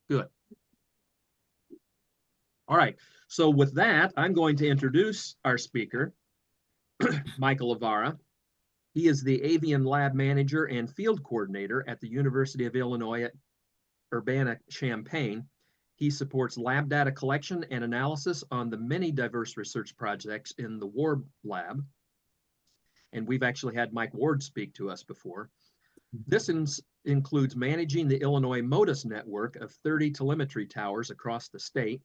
Good. All right. So with that, I'm going to introduce our speaker, Michael Avara. He is the Avian Lab Manager and Field Coordinator at the University of Illinois at Urbana-Champaign. He supports lab data collection and analysis on the many diverse research projects in the Ward Lab. And we've actually had Mike Ward speak to us before. This includes managing the Illinois MODIS network of 30 telemetry towers across the state,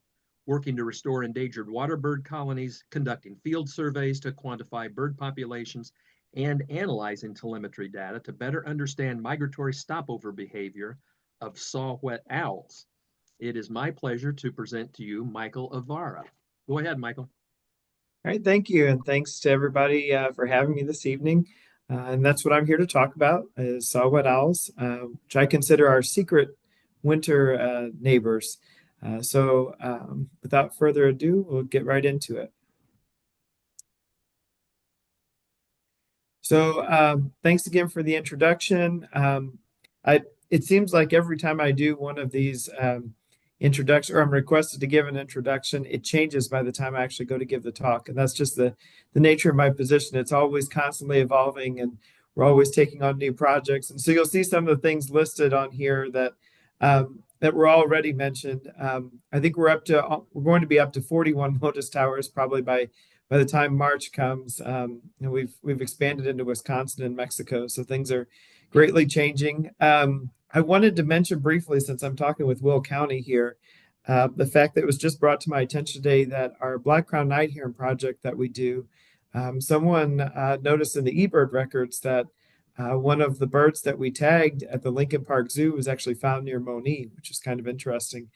working to restore endangered water bird colonies, conducting field surveys to quantify bird populations, and analyzing telemetry data to better understand migratory stopover behavior of Saw-Whet owls. It is my pleasure to present to you Michael Avara. Go ahead, Michael. All right, thank you, and thanks to everybody for having me this evening. And that's what I'm here to talk about is saw-whet owls, which I consider our secret winter neighbors. Without further ado, we'll get right into it. Thanks again for the introduction. It seems like every time I do one of these introduction, or I'm requested to give an introduction, it changes by the time I actually go to give the talk. And that's just the nature of my position. It's always constantly evolving and we're always taking on new projects. And so you'll see some of the things listed on here that that were already mentioned. I think we're going to be up to 41 MODIS towers probably by the time March comes. We've expanded into Wisconsin and Mexico, so things are greatly changing. I wanted to mention briefly, since I'm talking with Will County here, the fact that it was just brought to my attention today that our Black Crown Night Heron project that we do, someone noticed in the eBird records that one of the birds that we tagged at the Lincoln Park Zoo was actually found near Monee, which is kind of interesting.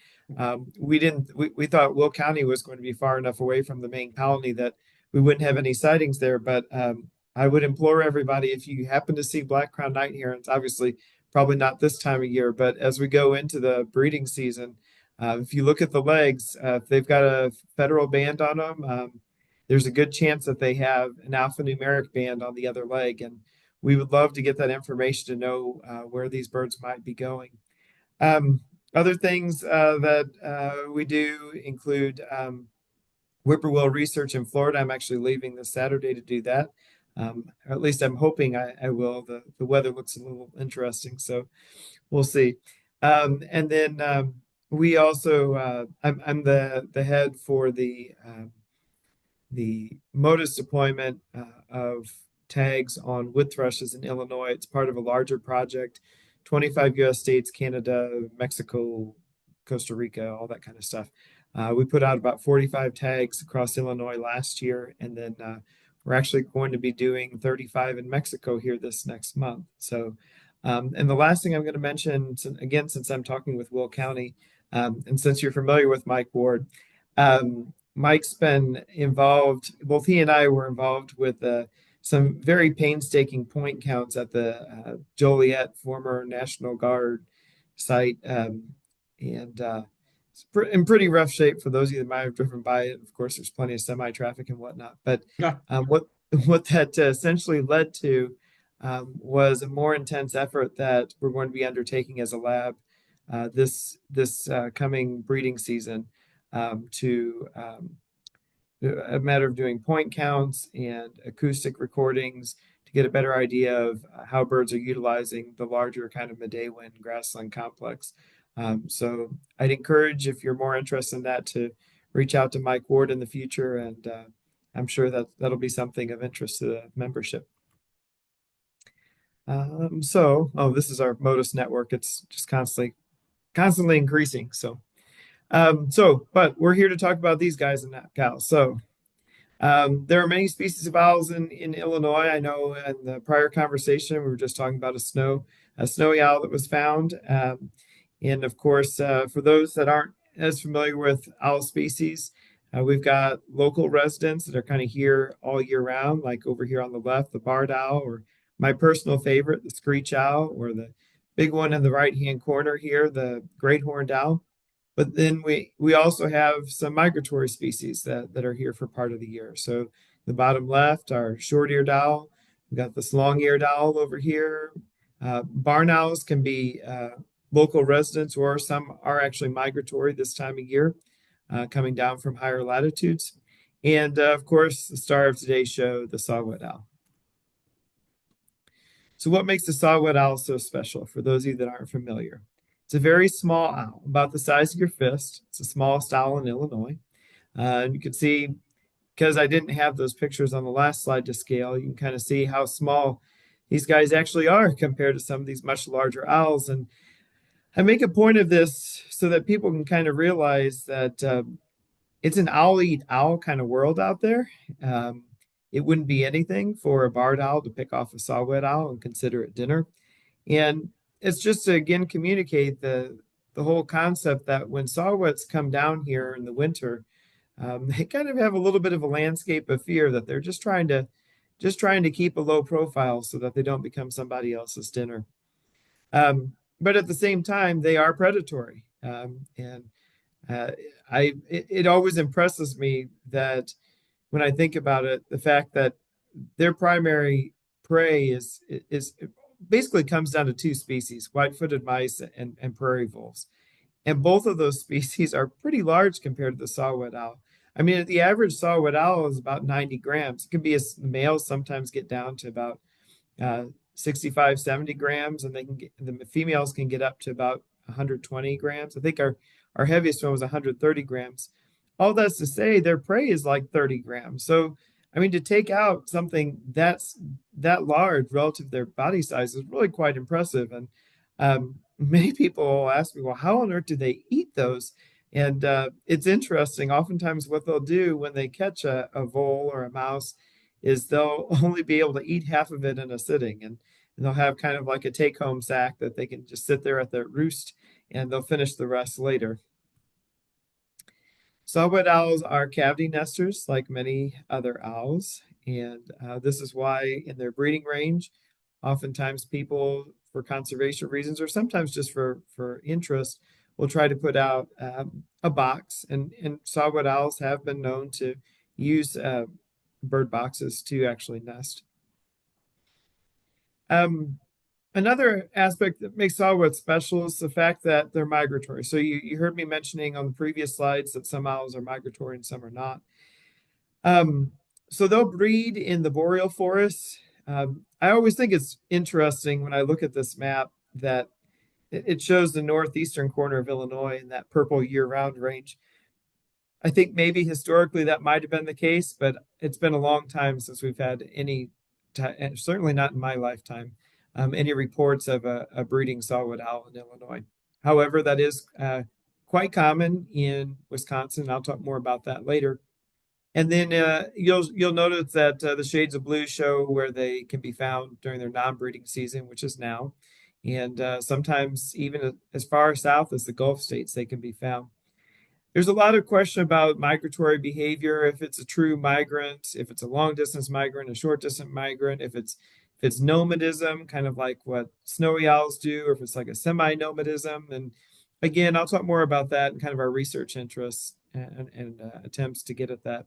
We thought Will County was going to be far enough away from the main colony that we wouldn't have any sightings there, but I would implore everybody, if you happen to see Black Crown Night Herons, obviously probably not this time of year, but as we go into the breeding season, if you look at the legs, if they've got a federal band on them, there's a good chance that they have an alphanumeric band on the other leg. And we would love to get that information to know where these birds might be going. Other things that we do include whippoorwill research in Florida. I'm actually leaving this Saturday to do that. Or at least I'm hoping I will. The weather looks a little interesting, so we'll see. And then we also, I'm the head for the MODIS deployment of tags on wood thrushes in Illinois. It's part of a larger project, 25 U.S. states, Canada, Mexico, Costa Rica, all that kind of stuff. We put out about 45 tags across Illinois last year, and then we're actually going to be doing 35 in Mexico here this next month. So, and the last thing I'm going to mention, again, since I'm talking with Will County, and since you're familiar with Mike Ward, Mike's been involved, both he and I were involved with some very painstaking point counts at the Joliet former National Guard site. It's in pretty rough shape for those of you that might have driven by it. Of course, there's plenty of semi-traffic and whatnot. But Yeah. what that essentially led to was a more intense effort that we're going to be undertaking as a lab this coming breeding season to a matter of doing point counts and acoustic recordings to get a better idea of how birds are utilizing the larger kind of Midewin grassland complex. So I'd encourage, if you're more interested in that, to reach out to Mike Ward in the future, and I'm sure that that'll be something of interest to the membership. This is our MODIS network. It's just constantly increasing. But we're here to talk about these guys and gals. So there are many species of owls in Illinois. I know in the prior conversation, we were just talking about a snowy owl that was found. And of course, for those that aren't as familiar with owl species, we've got local residents that are kind of here all year round, like over here on the left, the barred owl, or my personal favorite, the screech owl, or the big one in the right-hand corner here, the great horned owl. But then we also have some migratory species that are here for part of the year. So the bottom left, our short-eared owl. We've got this long-eared owl over here. Barn owls can be local residents, or some are actually migratory this time of year, coming down from higher latitudes. And of course, the star of today's show, the Saw-Whet owl. So, what makes the Saw-Whet owl so special for those of you that aren't familiar? It's a very small owl, about the size of your fist. It's the smallest owl in Illinois. And you can see, because I didn't have those pictures on the last slide to scale, you can kind of see how small these guys actually are compared to some of these much larger owls. And I make a point of this so that people can kind of realize that it's an owl eat owl kind of world out there. Um, it wouldn't be anything for a barred owl to pick off a saw-whet owl and consider it dinner. And it's just to again communicate the whole concept that when saw-whets come down here in the winter, they kind of have a little bit of a landscape of fear that they're just trying to keep a low profile so that they don't become somebody else's dinner. But at the same time, they are predatory, and uh, it always impresses me that when I think about it, the fact that their primary prey is basically comes down to two species: white-footed mice and prairie voles. And both of those species are pretty large compared to the saw-whet owl. I mean, the average saw-whet owl is about 90 grams. It can be as males sometimes get down to about uh, 65, 70 grams, and the females can get up to about 120 grams. I think our heaviest one was 130 grams. All that's to say, their prey is like 30 grams. So, I mean, to take out something that large relative to their body size is really quite impressive. And many people will ask me, well, how on earth do they eat those? And it's interesting. Oftentimes, what they'll do when they catch a vole or a mouse is they'll only be able to eat half of it in a sitting. And they'll have kind of like a take home sack that they can just sit there at their roost and they'll finish the rest later. Saw-whet owls are cavity nesters like many other owls. And this is why in their breeding range, oftentimes people, for conservation reasons or sometimes just for interest, will try to put out a box. And saw-whet owls have been known to use bird boxes to actually nest. Um, Another aspect that makes saw-whets special is the fact that they're migratory. So you heard me mentioning on the previous slides that some owls are migratory and some are not. Um, so they'll breed in the boreal forests. I always think it's interesting when I look at this map that it shows the northeastern corner of Illinois in that purple year-round range. I think maybe historically that might have been the case, but it's been a long time since we've had any, certainly not in my lifetime, any reports of a breeding saw-whet owl in Illinois. However, that is quite common in Wisconsin. I'll talk more about that later. And then you'll notice that the shades of blue show where they can be found during their non-breeding season, which is now, and sometimes even as far south as the Gulf states they can be found. There's a lot of question about migratory behavior, if it's a true migrant, if it's a long distance migrant, a short distance migrant, if it's nomadism, kind of like what snowy owls do, or if it's like a semi-nomadism. And again, I'll talk more about that and kind of our research interests and attempts to get at that.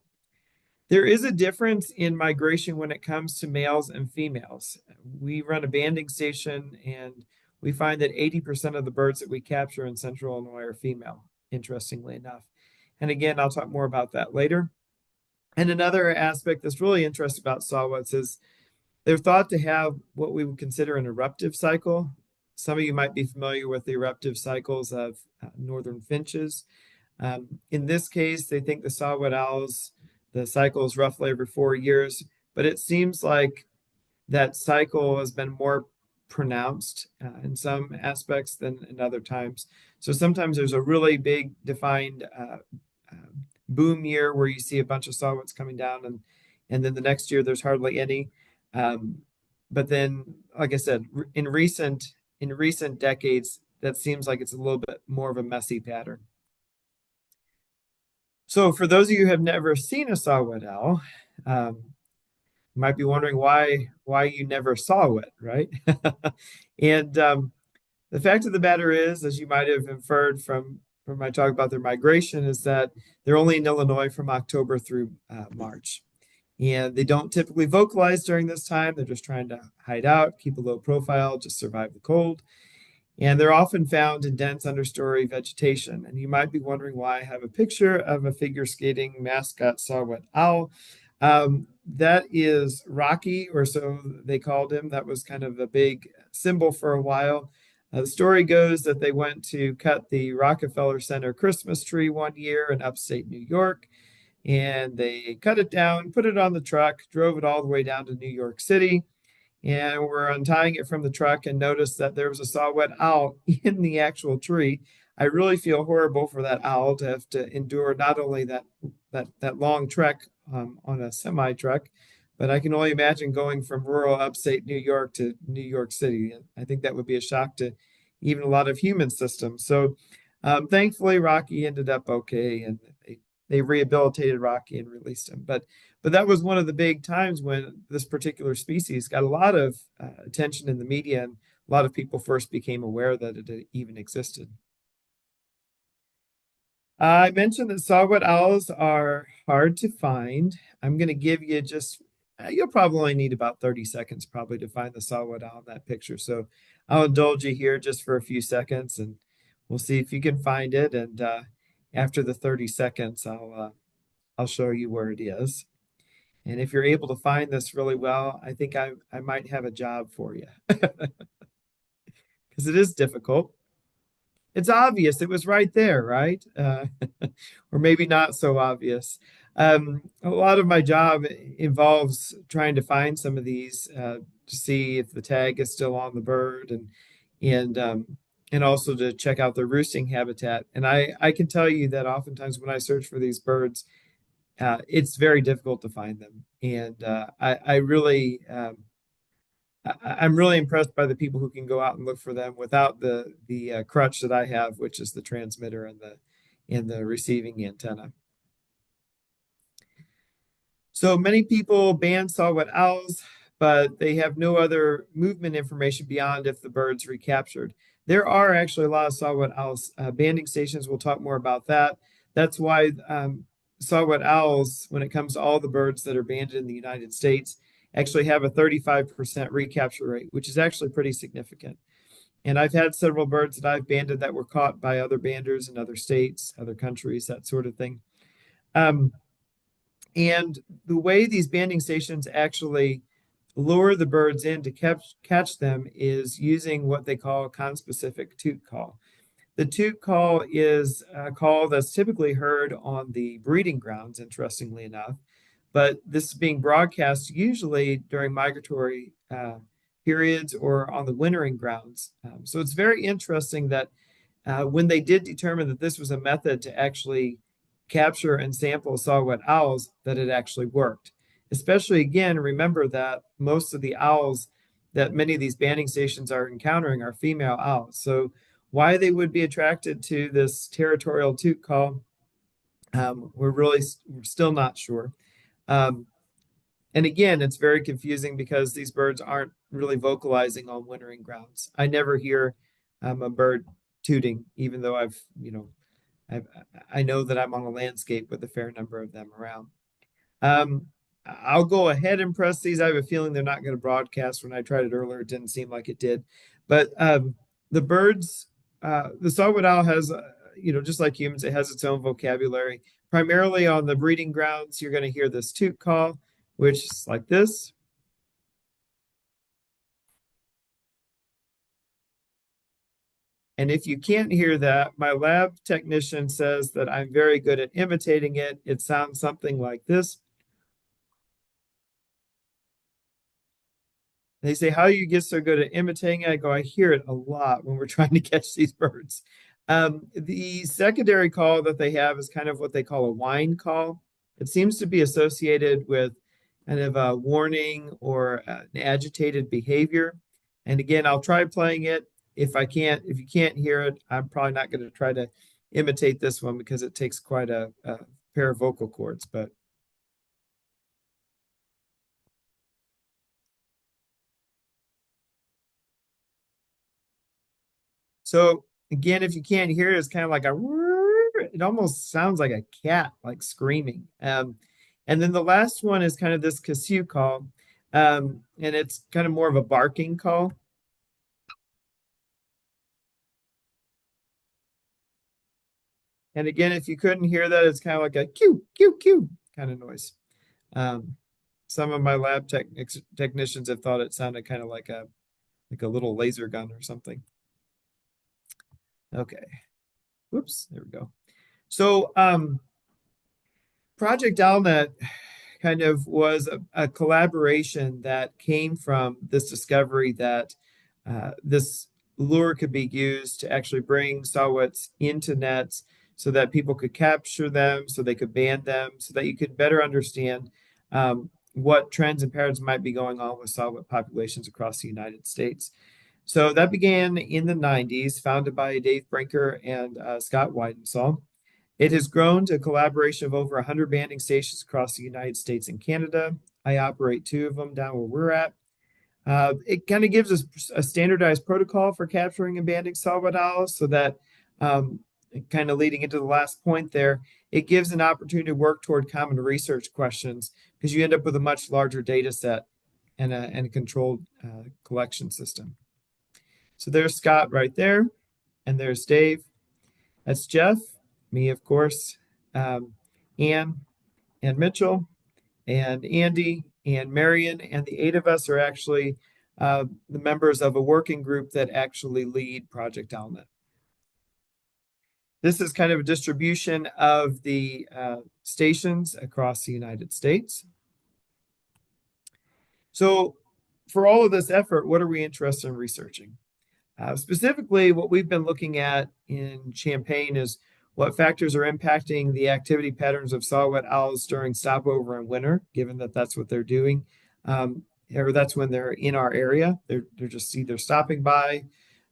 There is a difference in migration when it comes to males and females. We run a banding station and we find that 80% of the birds that we capture in central Illinois are female, interestingly enough. And again, I'll talk more about that later. And another aspect that's really interesting about saw-whets is they're thought to have what we would consider an eruptive cycle. Some of you might be familiar with the eruptive cycles of northern finches. In this case, they think the saw-whet owls, the cycle is roughly every 4 years, but it seems like that cycle has been more pronounced in some aspects than in other times. So sometimes there's a really big defined boom year where you see a bunch of saw-whets coming down, and then the next year there's hardly any. But then, like I said, in recent decades, that seems like it's a little bit more of a messy pattern. So for those of you who have never seen a saw-whet owl, you might be wondering why you never saw it, right? And the fact of the matter is, as you might have inferred from my talk about their migration, is that they're only in Illinois from October through March. And they don't typically vocalize during this time. They're just trying to hide out, keep a low profile, just survive the cold. And they're often found in dense understory vegetation. And you might be wondering why I have a picture of a figure skating mascot Saw-Whet owl. That is Rocky, or so they called him. That was kind of a big symbol for a while. The story goes that they went to cut the Rockefeller Center Christmas tree one year in upstate New York, and they cut it down, put it on the truck, drove it all the way down to New York City, and we're untying it from the truck and noticed that there was a saw-whet owl in the actual tree. I really feel horrible for that owl to have to endure not only that long trek on a semi truck, but I can only imagine going from rural upstate New York to New York City. I think that would be a shock to even a lot of human systems. So thankfully, Rocky ended up okay, and they rehabilitated Rocky and released him. But that was one of the big times when this particular species got a lot of attention in the media, and a lot of people first became aware that it even existed. I mentioned that saw-whet owls are hard to find. I'm going to give you just, you'll probably only need about 30 seconds probably to find the saw-whet owl in that picture. So I'll indulge you here just for a few seconds and we'll see if you can find it. And after the 30 seconds, I'll show you where it is. And if you're able to find this really well, I think I might have a job for you because it is difficult. It's obvious. It was right there, right? Or maybe not so obvious. A lot of my job involves trying to find some of these to see if the tag is still on the bird and also to check out their roosting habitat. And I can tell you that oftentimes when I search for these birds, it's very difficult to find them. And I really I'm really impressed by the people who can go out and look for them without the crutch that I have, which is the transmitter and the receiving antenna. So many people ban saw-whet owls, but they have no other movement information beyond if the bird's recaptured. There are actually a lot of saw-whet owls banding stations. We'll talk more about that. That's why saw-whet owls, when it comes to all the birds that are banded in the United States, actually have a 35% recapture rate, which is actually pretty significant. And I've had several birds that I've banded that were caught by other banders in other states, other countries, that sort of thing. And the way these banding stations actually lure the birds in to catch them is using what they call a conspecific toot call. The toot call is a call that's typically heard on the breeding grounds, interestingly enough, but this is being broadcast usually during migratory periods or on the wintering grounds. So it's very interesting that when they did determine that this was a method to actually capture and sample saw-whet owls, that it actually worked. Especially again, remember that most of the owls that many of these banding stations are encountering are female owls. So why they would be attracted to this territorial toot call, we're still not sure. Um, and again, it's very confusing because these birds aren't really vocalizing on wintering grounds. I never hear a bird tooting, even though I've, I know that I'm on a landscape with a fair number of them around. Um, I'll go ahead and press these. I have a feeling they're not going to broadcast. When I tried it earlier, it didn't seem like it did. But the birds, the saw-whet owl has, just like humans, it has its own vocabulary. Primarily on the breeding grounds, you're going to hear this toot call, which is like this. And if you can't hear that, my lab technician says that I'm very good at imitating it. It sounds something like this. They say, how do you get so good at imitating it? I go, I hear it a lot when we're trying to catch these birds. The secondary call that they have is kind of what they call a whine call. It seems to be associated with kind of a warning or an agitated behavior. And again, I'll try playing it. If you can't hear it, I'm probably not going to try to imitate this one because it takes quite a pair of vocal cords. But so again, if you can't hear it, it's kind of like it almost sounds like a cat, like screaming. And then the last one is kind of this Casue call. And it's kind of more of a barking call. And again, if you couldn't hear that, it's kind of like a cue, cue, cue kind of noise. Um, some of my lab technicians have thought it sounded kind of like a little laser gun or something. Okay. Whoops, there we go. So Project Owlnet kind of was a collaboration that came from this discovery that this lure could be used to actually bring saw-whets into nets so that people could capture them, so they could ban them, so that you could better understand what trends and patterns might be going on with saw-whet populations across the United States. So that began in the 90s, founded by Dave Brinker and Scott Weidensaw. It has grown to a collaboration of over 100 banding stations across the United States and Canada. I operate two of them down where we're at. It kind of gives us a standardized protocol for capturing and banding saw-whet owls so that, kind of leading into the last point there, it gives an opportunity to work toward common research questions because you end up with a much larger data set and a controlled collection system. So there's Scott right there, and there's Dave. That's Jeff, me, of course, Ann, and Mitchell, and Andy, and Marion, and the eight of us are actually the members of a working group that actually lead Project Owlnet. This is kind of a distribution of the stations across the United States. So for all of this effort, what are we interested in researching? Specifically, what we've been looking at in Champaign is what factors are impacting the activity patterns of saw-whet owls during stopover in winter, given that that's what they're doing, or that's when they're in our area. They're just either stopping by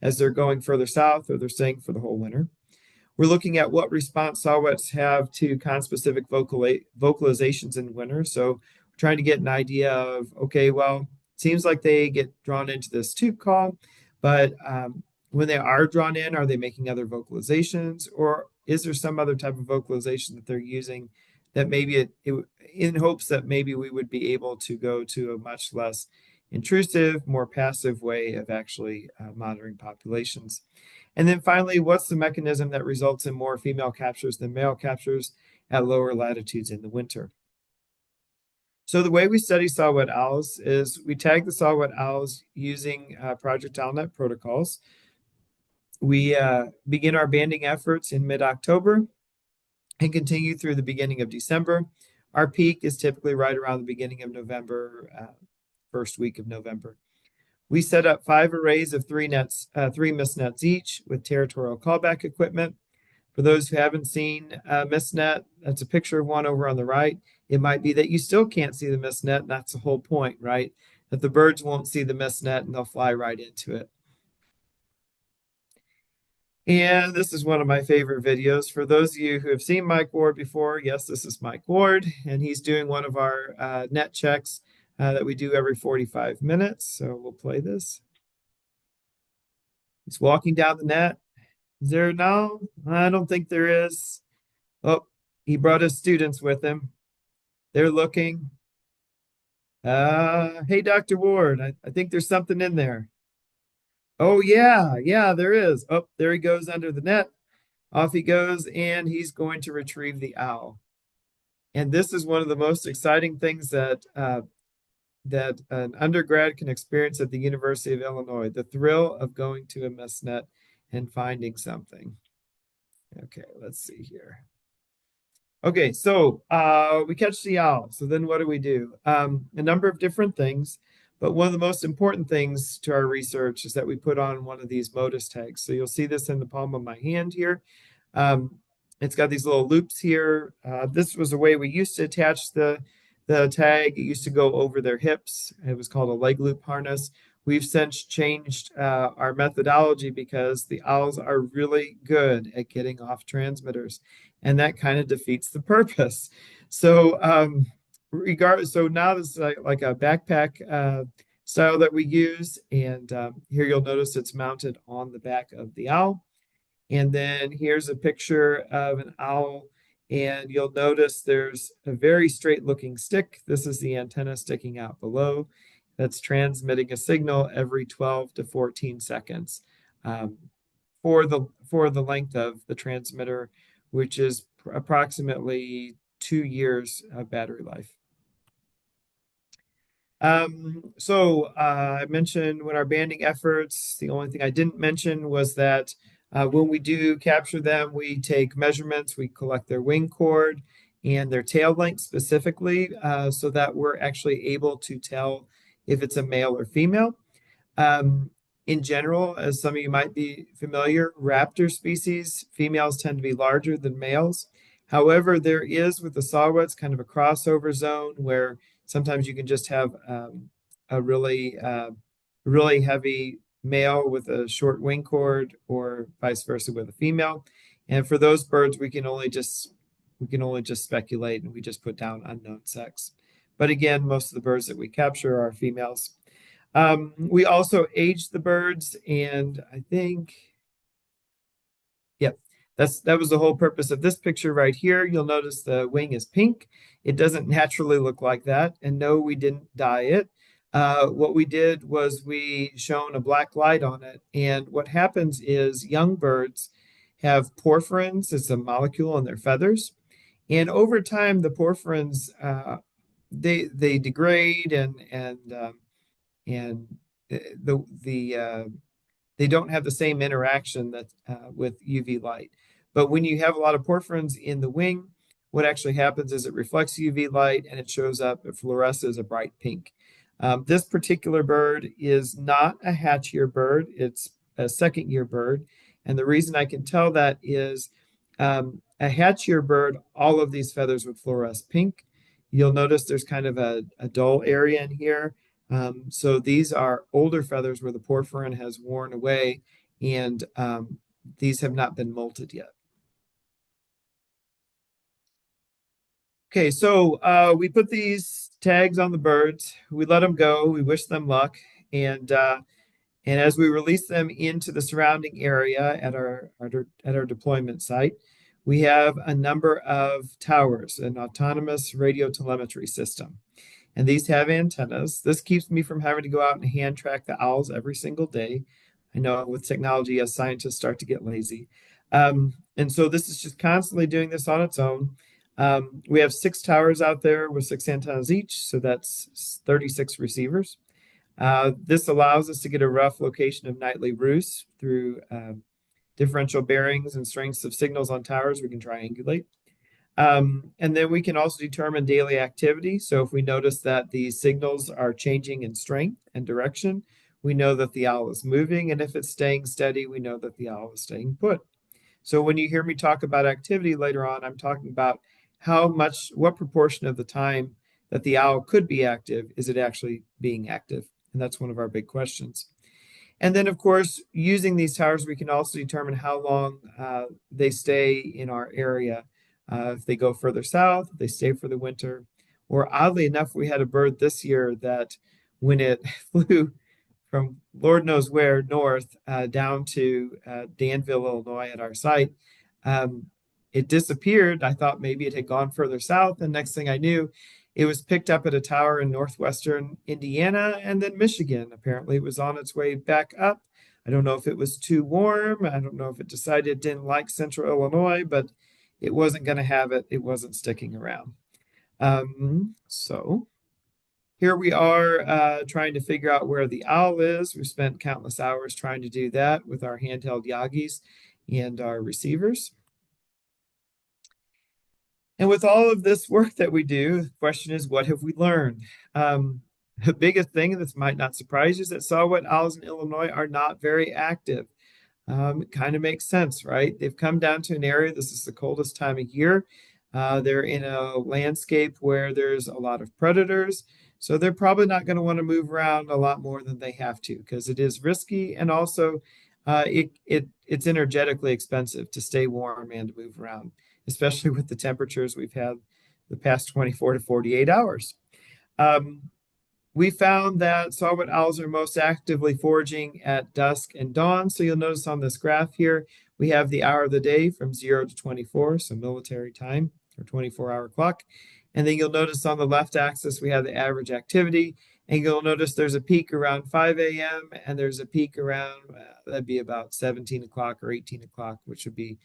as they're going further south or they're staying for the whole winter. We're looking at what response saw-whets have to conspecific vocalizations in winter. So we're trying to get an idea of, okay, well, it seems like they get drawn into this tube call, but when they are drawn in, are they making other vocalizations, or is there some other type of vocalization that they're using that maybe in hopes that maybe we would be able to go to a much less intrusive, more passive way of actually monitoring populations? And then finally, what's the mechanism that results in more female captures than male captures at lower latitudes in the winter? So the way we study saw-whet owls is we tag the saw-whet owls using Project Owlnet protocols. We begin our banding efforts in mid-October and continue through the beginning of December. Our peak is typically right around the beginning of November, first week of November. We set up 5 arrays of 3 mist nets each with territorial callback equipment. For those who haven't seen mist net, that's a picture of one over on the right. It might be that you still can't see the mist net, and that's the whole point, right? That the birds won't see the mist net and they'll fly right into it. And this is one of my favorite videos. For those of you who have seen Mike Ward before, yes, this is Mike Ward, and he's doing one of our net checks that we do every 45 minutes. So we'll play this. He's walking down the net. Is there? No, I don't think there is. Oh, he brought his students with him. They're looking. Hey, Dr. Ward, I think there's something in there. Oh, yeah, there is. Oh, there he goes under the net. Off he goes, and he's going to retrieve the owl. And this is one of the most exciting things that that an undergrad can experience at the University of Illinois, the thrill of going to a mist net and finding something. Okay, let's see here. Okay, so we catch the owl. So then what do? A number of different things, but one of the most important things to our research is that we put on one of these MODIS tags. So you'll see this in the palm of my hand here. It's got these little loops here. This was a way we used to attach the tag. It used to go over their hips. It was called a leg loop harness. We've since changed our methodology because the owls are really good at getting off transmitters, and that kind of defeats the purpose. So so now this is like a backpack style that we use, and here you'll notice it's mounted on the back of the owl. And then here's a picture of an owl, and you'll notice there's a very straight looking stick. This is the antenna sticking out below that's transmitting a signal every 12 to 14 seconds for the length of the transmitter which is approximately 2 years of battery life. I mentioned when our banding efforts, the only thing I didn't mention was that when we do capture them, we take measurements, we collect their wing chord and their tail length specifically, so that we're actually able to tell if it's a male or female. Um, in general, as some of you might be familiar, raptor species, females tend to be larger than males. However, there is with the saw-whets kind of a crossover zone where sometimes you can just have a really heavy male with a short wing cord, or vice versa with a female. And for those birds, we can only just speculate, and we just put down unknown sex. But again, most of the birds that we capture are females. We also age the birds, and I think, yep, that was the whole purpose of this picture right here. You'll notice the wing is pink. It doesn't naturally look like that, and no, we didn't dye it. What we did was we shone a black light on it, and what happens is young birds have porphyrins. It's a molecule in their feathers, and over time, the porphyrins they degrade and the they don't have the same interaction that with UV light. But when you have a lot of porphyrins in the wing, what actually happens is it reflects UV light and it shows up, it fluoresces a bright pink. This particular bird is not a hatch year bird, it's a second year bird. And the reason I can tell that is a hatch year bird, all of these feathers would fluoresce pink. You'll notice there's kind of a dull area in here. So these are older feathers where the porphyrin has worn away, and these have not been molted yet. Okay, so we put these tags on the birds. We let them go. We wish them luck, and as we release them into the surrounding area at our deployment site, we have a number of towers, an autonomous radio telemetry system. And these have antennas. This keeps me from having to go out and hand track the owls every single day. I know with technology, as scientists start to get lazy. And so this is just constantly doing this on its own. We have 6 towers out there with 6 antennas each, so that's 36 receivers. This allows us to get a rough location of nightly roosts through differential bearings and strengths of signals on towers. We can triangulate. And then we can also determine daily activity. So if we notice that the signals are changing in strength and direction, we know that the owl is moving. And if it's staying steady, we know that the owl is staying put. So when you hear me talk about activity later on, I'm talking about what proportion of the time that the owl could be active is it actually being active? And that's one of our big questions. And then, of course, using these towers, we can also determine how long they stay in our area. If they go further south, they stay for the winter. Or oddly enough, we had a bird this year that when it flew from Lord knows where north down to Danville, Illinois at our site, it disappeared. I thought maybe it had gone further south. And next thing I knew, it was picked up at a tower in northwestern Indiana and then Michigan. Apparently, it was on its way back up. I don't know if it was too warm. I don't know if it decided it didn't like central Illinois, but it wasn't going to have it. It wasn't sticking around. So here we are trying to figure out where the owl is. We spent countless hours trying to do that with our handheld Yagis and our receivers. And with all of this work that we do, the question is, what have we learned? The biggest thing, and this might not surprise you, is that saw-whet owls in Illinois are not very active. It kind of makes sense, right? They've come down to an area, this is the coldest time of year. They're in a landscape where there's a lot of predators. So they're probably not going to want to move around a lot more than they have to because it is risky. And also it's energetically expensive to stay warm and to move around, especially with the temperatures we've had the past 24 to 48 hours. We found that saw-whet owls are most actively foraging at dusk and dawn. So you'll notice on this graph here, we have the hour of the day from 0 to 24, so military time or 24-hour clock. And then you'll notice on the left axis, we have the average activity. And you'll notice there's a peak around 5 a.m. and there's a peak around, that'd be about 17 o'clock or 18 o'clock, which would be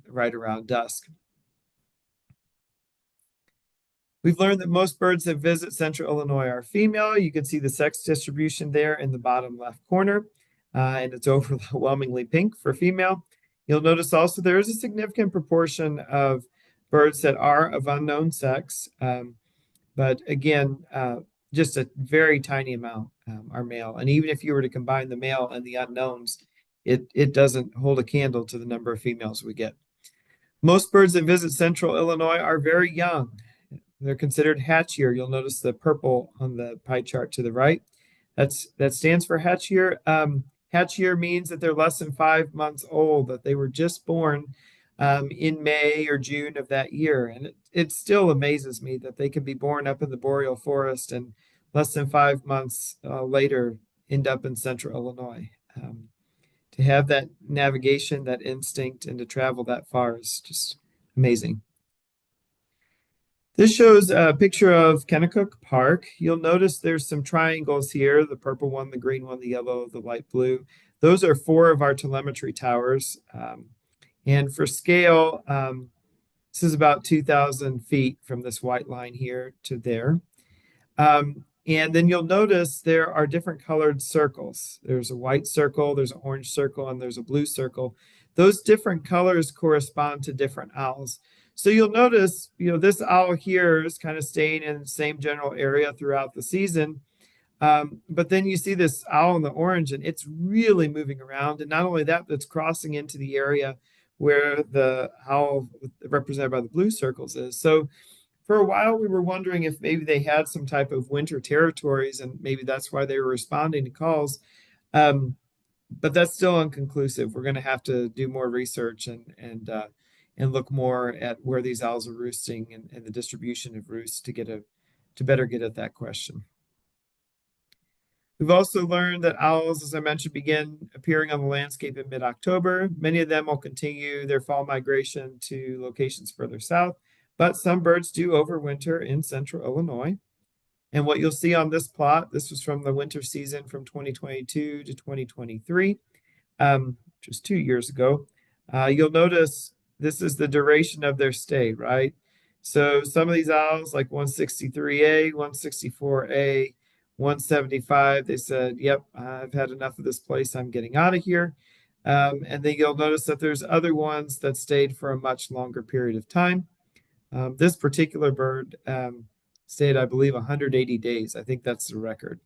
right around dusk. We've learned that most birds that visit central Illinois are female. You can see the sex distribution there in the bottom left corner, and it's overwhelmingly pink for female. You'll notice also there is a significant proportion of birds that are of unknown sex, but again, just a very tiny amount are male. And even if you were to combine the male and the unknowns, it doesn't hold a candle to the number of females we get. Most birds that visit central Illinois are very young. They're considered hatch year. You'll notice the purple on the pie chart to the right. That stands for hatch year. Hatch year means that they're less than 5 months old, that they were just born in May or June of that year. And it still amazes me that they can be born up in the boreal forest and less than 5 months later end up in central Illinois. To have that navigation, that instinct, and to travel that far is just amazing. This shows a picture of Kennecott Park. You'll notice there's some triangles here, the purple one, the green one, the yellow, the light blue. Those are 4 of our telemetry towers. And for scale, this is about 2,000 feet from this white line here to there. And then you'll notice there are different colored circles. There's a white circle, there's an orange circle, and there's a blue circle. Those different colors correspond to different owls. So you'll notice, this owl here is kind of staying in the same general area throughout the season. But then you see this owl in the orange, and it's really moving around. And not only that, but it's crossing into the area where the owl represented by the blue circles is. So for a while, we were wondering if maybe they had some type of winter territories, and maybe that's why they were responding to calls. But that's still inconclusive. We're going to have to do more research and look more at where these owls are roosting and the distribution of roosts to better get at that question. We've also learned that owls, as I mentioned, begin appearing on the landscape in mid-October. Many of them will continue their fall migration to locations further south, but some birds do overwinter in central Illinois. And what you'll see on this plot, this was from the winter season from 2022 to 2023, which was 2 years ago. You'll notice this is the duration of their stay, right? So some of these owls, like 163A, 164A, 175, they said, yep, I've had enough of this place. I'm getting out of here. And then you'll notice that there's other ones that stayed for a much longer period of time. This particular bird stayed, I believe, 180 days. I think that's the record.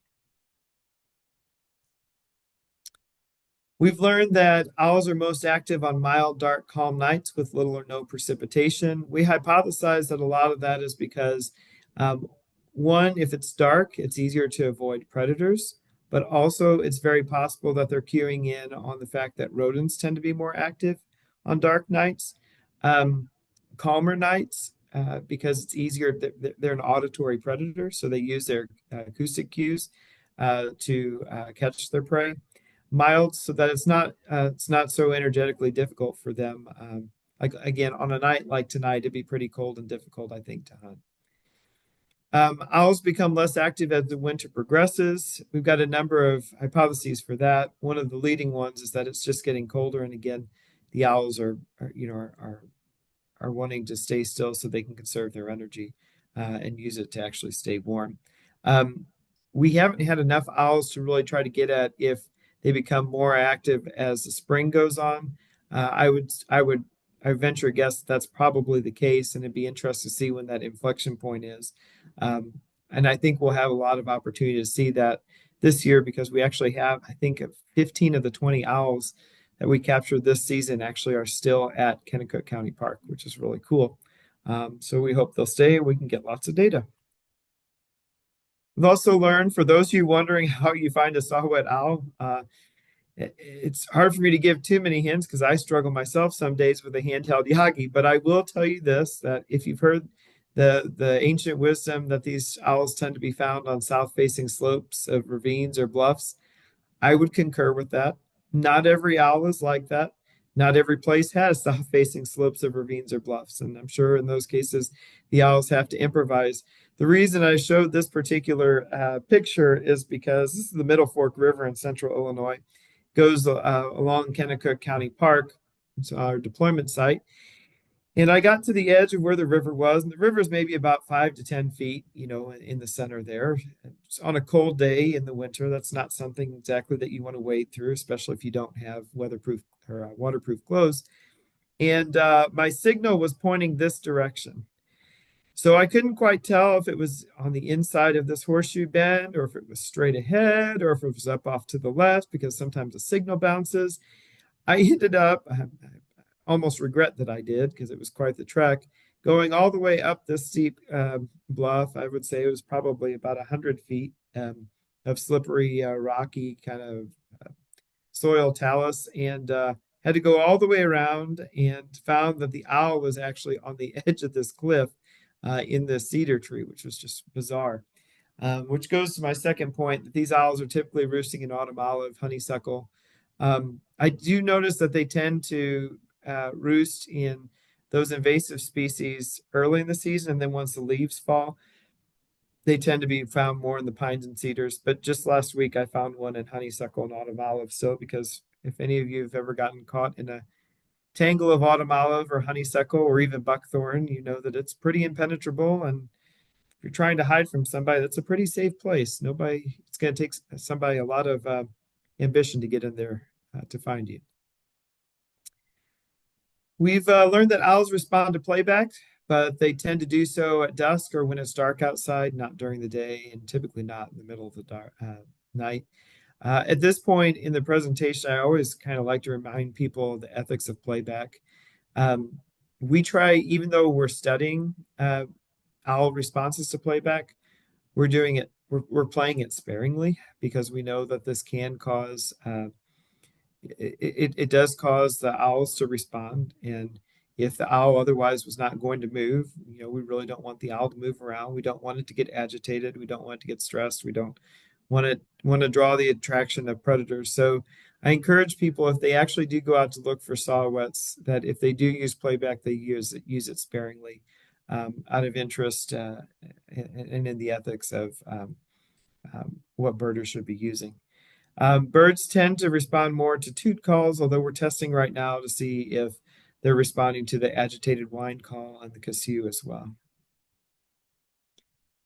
We've learned that owls are most active on mild, dark, calm nights with little or no precipitation. We hypothesize that a lot of that is because, one, if it's dark, it's easier to avoid predators, but also it's very possible that they're cueing in on the fact that rodents tend to be more active on dark nights. Calmer nights, because it's easier, they're an auditory predator, so they use their acoustic cues to catch their prey. Mild, so that it's not so energetically difficult for them. Like again, on a night like tonight, it'd be pretty cold and difficult, I think, to hunt. Owls become less active as the winter progresses. We've got a number of hypotheses for that. One of the leading ones is that it's just getting colder, and again, the owls are wanting to stay still so they can conserve their energy and use it to actually stay warm. We haven't had enough owls to really try to get at if they become more active as the spring goes on. I venture a guess that's probably the case, and it'd be interesting to see when that inflection point is. And I think we'll have a lot of opportunity to see that this year, because we actually have, I think, 15 of the 20 owls that we captured this season actually are still at Kennecott County Park, which is really cool. So we hope they'll stay and we can get lots of data. We've also learned, for those of you wondering how you find a Saw-Whet owl, it's hard for me to give too many hints because I struggle myself some days with a handheld Yagi, but I will tell you this, that if you've heard the ancient wisdom that these owls tend to be found on south-facing slopes of ravines or bluffs, I would concur with that. Not every owl is like that. Not every place has south-facing slopes of ravines or bluffs, and I'm sure in those cases the owls have to improvise. The reason I showed this particular picture is because this is the Middle Fork River in central Illinois. Goes along Kennecott County Park. our deployment site. And I got to the edge of where the river was, and the river is maybe about 5 to 10 feet, in the center there. It's on a cold day in the winter. That's not something exactly that you want to wade through, especially if you don't have weatherproof or waterproof clothes. And my signal was pointing this direction. So I couldn't quite tell if it was on the inside of this horseshoe bend or if it was straight ahead or if it was up off to the left because sometimes the signal bounces. I ended up, I almost regret that I did because it was quite the trek, going all the way up this steep bluff. I would say it was probably about 100 feet of slippery, rocky kind of soil talus and had to go all the way around and found that the owl was actually on the edge of this cliff in the cedar tree, which was just bizarre. Which goes to my second point that these owls are typically roosting in autumn olive, honeysuckle. I do notice that they tend to roost in those invasive species early in the season, and then once the leaves fall, they tend to be found more in the pines and cedars. But just last week, I found one in honeysuckle and autumn olive. So, because if any of you have ever gotten caught in a tangle of autumn olive or honeysuckle or even buckthorn, you know that it's pretty impenetrable. And if you're trying to hide from somebody, that's a pretty safe place. It's going to take somebody a lot of ambition to get in there to find you. We've learned that owls respond to playback, but they tend to do so at dusk or when it's dark outside, not during the day, and typically not in the middle of the night. At this point in the presentation, I always kind of like to remind people of the ethics of playback. We try, even though we're studying owl responses to playback, we're playing it sparingly because we know that this can cause it does cause the owls to respond. And if the owl otherwise was not going to move, we really don't want the owl to move around. We don't want it to get agitated. We don't want it to get stressed. We don't want to draw the attraction of predators. So I encourage people, if they actually do go out to look for saw-whets, that if they do use playback, they use it sparingly, out of interest and in the ethics of what birders should be using. Birds tend to respond more to toot calls, although we're testing right now to see if they're responding to the agitated whine call and the cassue as well.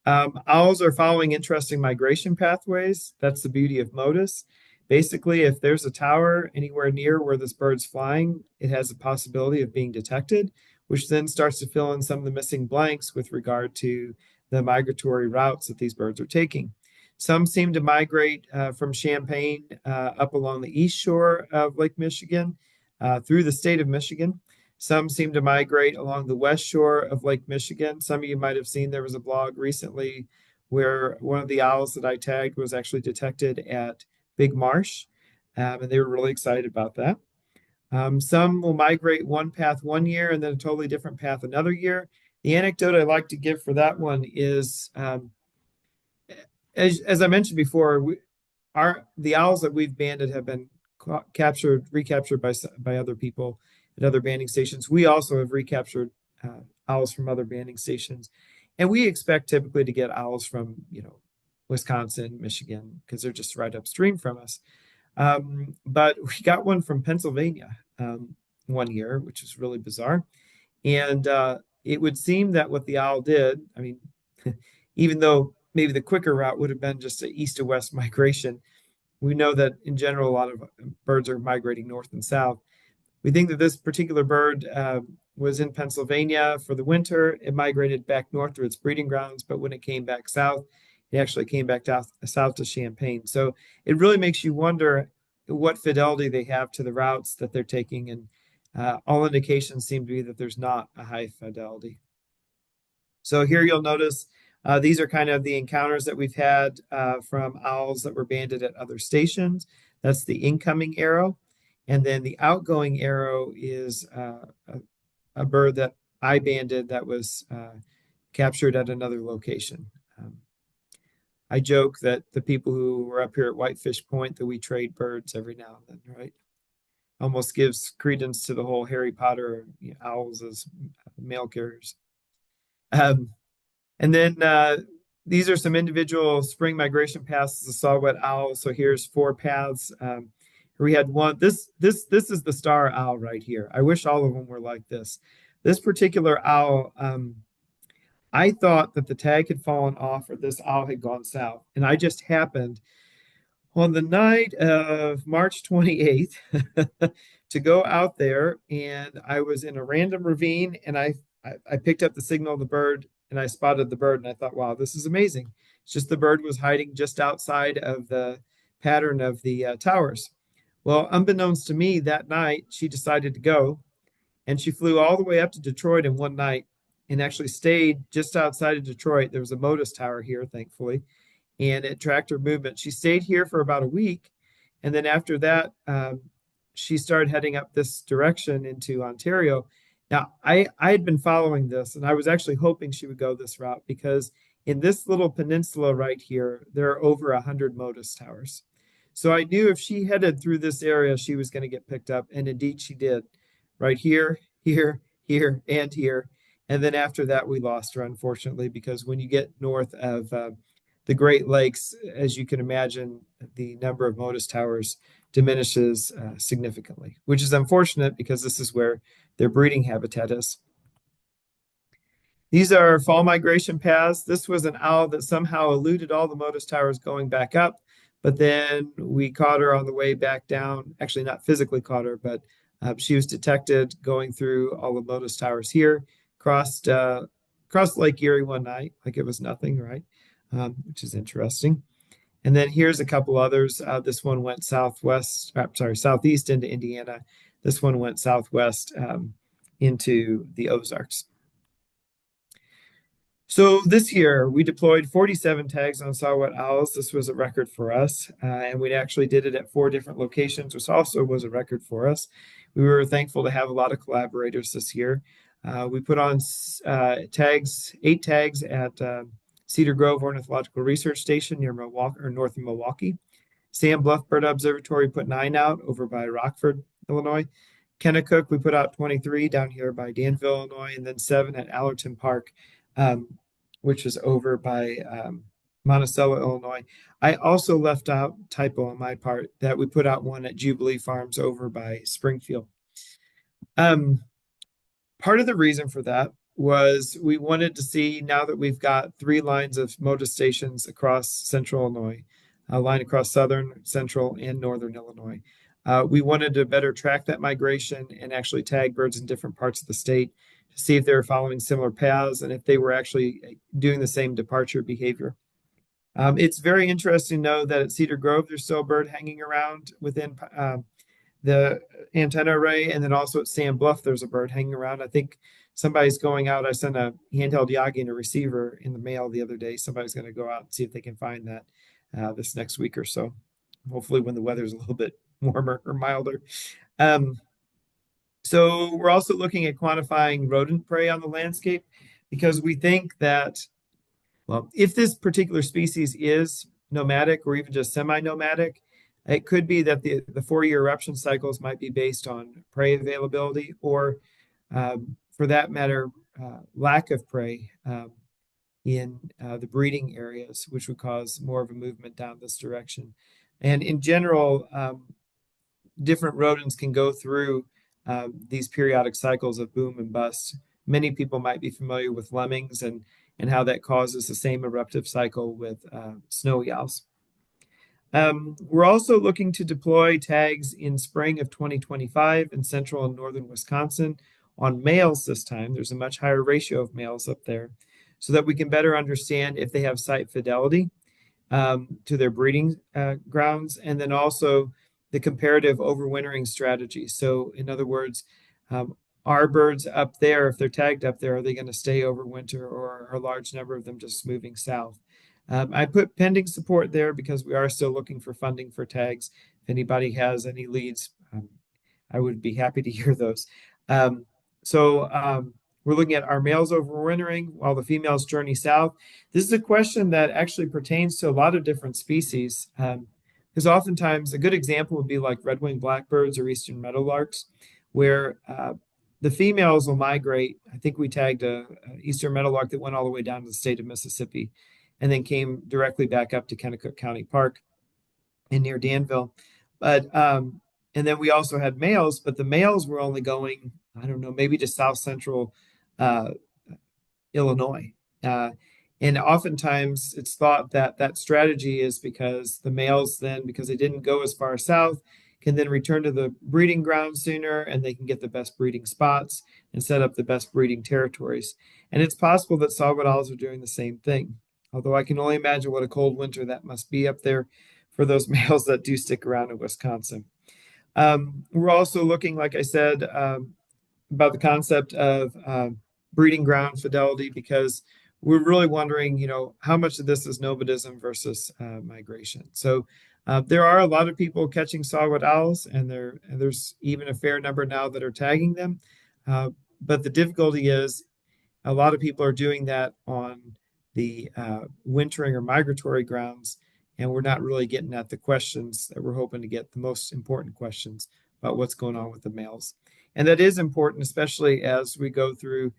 Owls are following interesting migration pathways. That's the beauty of MODIS. Basically, if there's a tower anywhere near where this bird's flying, it has a possibility of being detected, which then starts to fill in some of the missing blanks with regard to the migratory routes that these birds are taking. Some seem to migrate from Champaign up along the east shore of Lake Michigan through the state of Michigan. Some seem to migrate along the west shore of Lake Michigan. Some of you might have seen there was a blog recently where one of the owls that I tagged was actually detected at Big Marsh, and they were really excited about that. Some will migrate one path one year and then a totally different path another year. The anecdote I like to give for that one is, as I mentioned before, the owls that we've banded have been recaptured by other people at other banding stations. We also have recaptured owls from other banding stations, and we expect typically to get owls from Wisconsin, Michigan, because they're just right upstream from us. But we got one from Pennsylvania one year, which was really bizarre. And it would seem that what the owl did, I mean, even though maybe the quicker route would have been just an east to west migration, we know that in general, a lot of birds are migrating north and south. We think that this particular bird was in Pennsylvania for the winter. It migrated back north to its breeding grounds, but when it came back south, it actually came back south to Champaign. So it really makes you wonder what fidelity they have to the routes that they're taking. And all indications seem to be that there's not a high fidelity. So here you'll notice these are kind of the encounters that we've had from owls that were banded at other stations. That's the incoming arrow. And then the outgoing arrow is a bird that I banded that was captured at another location. I joke that the people who were up here at Whitefish Point that we trade birds every now and then, right? Almost gives credence to the whole Harry Potter owls as mail carriers. And then these are some individual spring migration paths, the Saw-Whet owl. So here's 4 paths. We had one. This is the star owl right here. I wish all of them were like this. This particular owl, I thought that the tag had fallen off or this owl had gone south, and I just happened on the night of March 28th to go out there, and I was in a random ravine, and I picked up the signal of the bird, and I spotted the bird, and I thought, wow, this is amazing. It's just the bird was hiding just outside of the pattern of the towers. Well, unbeknownst to me, that night she decided to go, and she flew all the way up to Detroit in one night, and actually stayed just outside of Detroit. There was a Motus tower here, thankfully, and it tracked her movement. She stayed here for about a week, and then after that, she started heading up this direction into Ontario. Now, I had been following this, and I was actually hoping she would go this route because in this little peninsula right here, there are over 100 Motus towers. So I knew if she headed through this area, she was going to get picked up, and indeed she did. Right here, here, here, and here. And then after that, we lost her, unfortunately, because when you get north of the Great Lakes, as you can imagine, the number of Motus towers diminishes significantly, which is unfortunate because this is where their breeding habitat is. These are fall migration paths. This was an owl that somehow eluded all the Motus towers going back up, but then we caught her on the way back down. Actually, not physically caught her, but she was detected going through all the Motus towers here, crossed Lake Erie one night like it was nothing, right? Which is interesting. And then here's a couple others. This one went southeast into Indiana. This one went southwest into the Ozarks. So this year we deployed 47 tags on Saw-Whet owls. This was a record for us, and we actually did it at 4 different locations, which also was a record for us. We were thankful to have a lot of collaborators this year. We put on 8 tags at Cedar Grove Ornithological Research Station near Milwaukee or north of Milwaukee. Sam Bluff Bird Observatory put 9 out over by Rockford, Illinois. Kennecook, we put out 23 down here by Danville, Illinois, and then 7 at Allerton Park, which is over by Monticello, Illinois. I also left out, typo on my part, that we put out 1 at Jubilee Farms over by Springfield. Part of the reason for that was we wanted to see, now that we've got 3 lines of Motus stations across central Illinois, a line across southern, central, and northern Illinois. We wanted to better track that migration and actually tag birds in different parts of the state to see if they were following similar paths and if they were actually doing the same departure behavior. It's very interesting to know that at Cedar Grove, there's still a bird hanging around within the antenna array, and then also at Sam Bluff, there's a bird hanging around. I think somebody's going out. I sent a handheld Yagi and a receiver in the mail the other day. Somebody's going to go out and see if they can find that this next week or so. Hopefully when the weather's a little bit warmer or milder. So we're also looking at quantifying rodent prey on the landscape because we think that, well, if this particular species is nomadic or even just semi-nomadic, it could be that the 4-year eruption cycles might be based on prey availability or, for that matter, lack of prey in the breeding areas, which would cause more of a movement down this direction. And in general, different rodents can go through these periodic cycles of boom and bust. Many people might be familiar with lemmings and how that causes the same eruptive cycle with snowy owls. We're also looking to deploy tags in spring of 2025 in central and northern Wisconsin on males this time. There's a much higher ratio of males up there so that we can better understand if they have site fidelity to their breeding grounds, and then also the comparative overwintering strategy. So in other words, are birds up there, if they're tagged up there, are they going to stay overwinter, or are a large number of them just moving south? I put pending support there because we are still looking for funding for tags. If anybody has any leads, I would be happy to hear those. We're looking at our males overwintering while the females journey south. This is a question that actually pertains to a lot of different species. Because oftentimes a good example would be like red-winged blackbirds or eastern meadowlarks, where the females will migrate. I think we tagged a eastern meadowlark that went all the way down to the state of Mississippi and then came directly back up to Kennecook County Park and near Danville. But And then we also had males, but the males were only going, I don't know, maybe to south central uh, Illinois. Uh, and oftentimes it's thought that that strategy is because the males then, because they didn't go as far south, can then return to the breeding ground sooner and they can get the best breeding spots and set up the best breeding territories. And it's possible that saw-whet owls are doing the same thing. Although I can only imagine what a cold winter that must be up there for those males that do stick around in Wisconsin. We're also looking, like I said, about the concept of breeding ground fidelity because we're really wondering, how much of this is nomadism versus migration. So there are a lot of people catching saw-whet owls, and there's even a fair number now that are tagging them. But the difficulty is a lot of people are doing that on the wintering or migratory grounds, and we're not really getting at the questions that we're hoping to get, the most important questions about what's going on with the males. And that is important, especially as we go through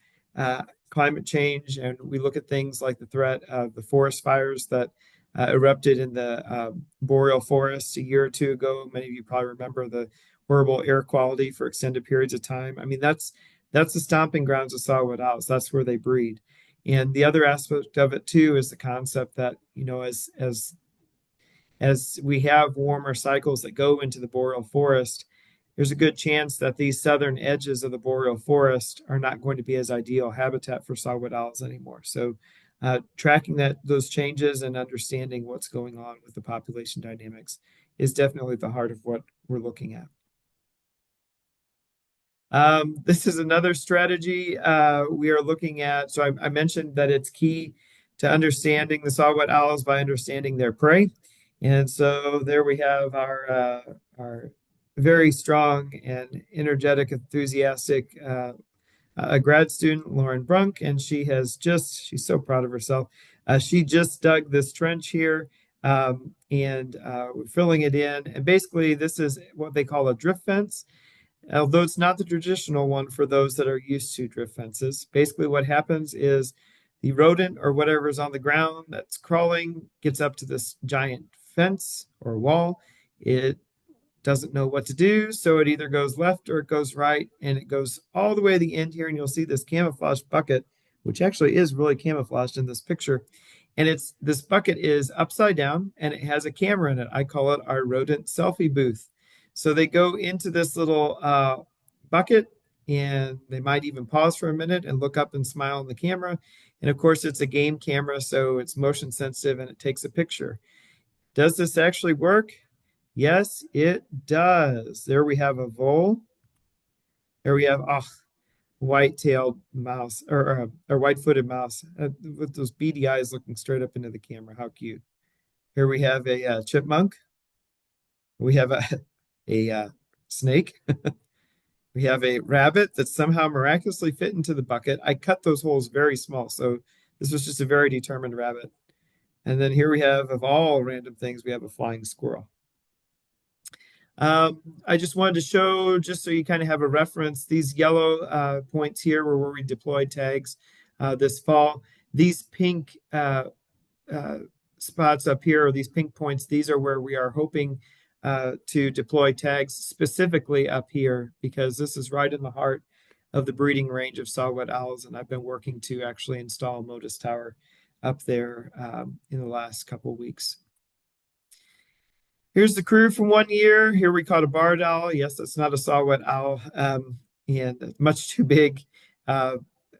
climate change and we look at things like the threat of the forest fires that erupted in the boreal forests a year or two ago. Many of you probably remember the horrible air quality for extended periods of time. I mean, that's the stomping grounds of saw-whet owls. That's where they breed. And the other aspect of it too is the concept that, as we have warmer cycles that go into the boreal forest, there's a good chance that these southern edges of the boreal forest are not going to be as ideal habitat for saw-whet owls anymore. So tracking those changes and understanding what's going on with the population dynamics is definitely the heart of what we're looking at. This is another strategy we are looking at. So I mentioned that it's key to understanding the saw-whet owls by understanding their prey. And so there we have our very strong and energetic, enthusiastic a grad student, Lauren Brunk, and she's so proud of herself. She just dug this trench here, and we're filling it in. And basically, this is what they call a drift fence, although it's not the traditional one for those that are used to drift fences. Basically, what happens is the rodent or whatever is on the ground that's crawling gets up to this giant fence or wall. It doesn't know what to do, so it either goes left or it goes right, and it goes all the way to the end here, and you'll see this camouflage bucket, which actually is really camouflaged in this picture. And this bucket is upside down and it has a camera in it. I call it our rodent selfie booth. So they go into this little bucket and they might even pause for a minute and look up and smile in the camera. And of course, it's a game camera, so it's motion sensitive and it takes a picture. Does this actually work? Yes, it does. There we have a vole. There we have white-tailed mouse or white-footed mouse with those beady eyes looking straight up into the camera. How cute. Here we have a chipmunk. We have a snake. We have a rabbit that somehow miraculously fit into the bucket. I cut those holes very small, so this was just a very determined rabbit. And then here we have, of all random things, we have a flying squirrel. I just wanted to show, just so you kind of have a reference, these yellow points here were where we deployed tags this fall. These pink spots up here, or these pink points, these are where we are hoping to deploy tags specifically up here, because this is right in the heart of the breeding range of saw-whet owls, and I've been working to actually install a Modus tower up there in the last couple of weeks. Here's the crew from 1 year. Here we caught a barred owl. Yes, that's not a saw-whet owl, and much too big.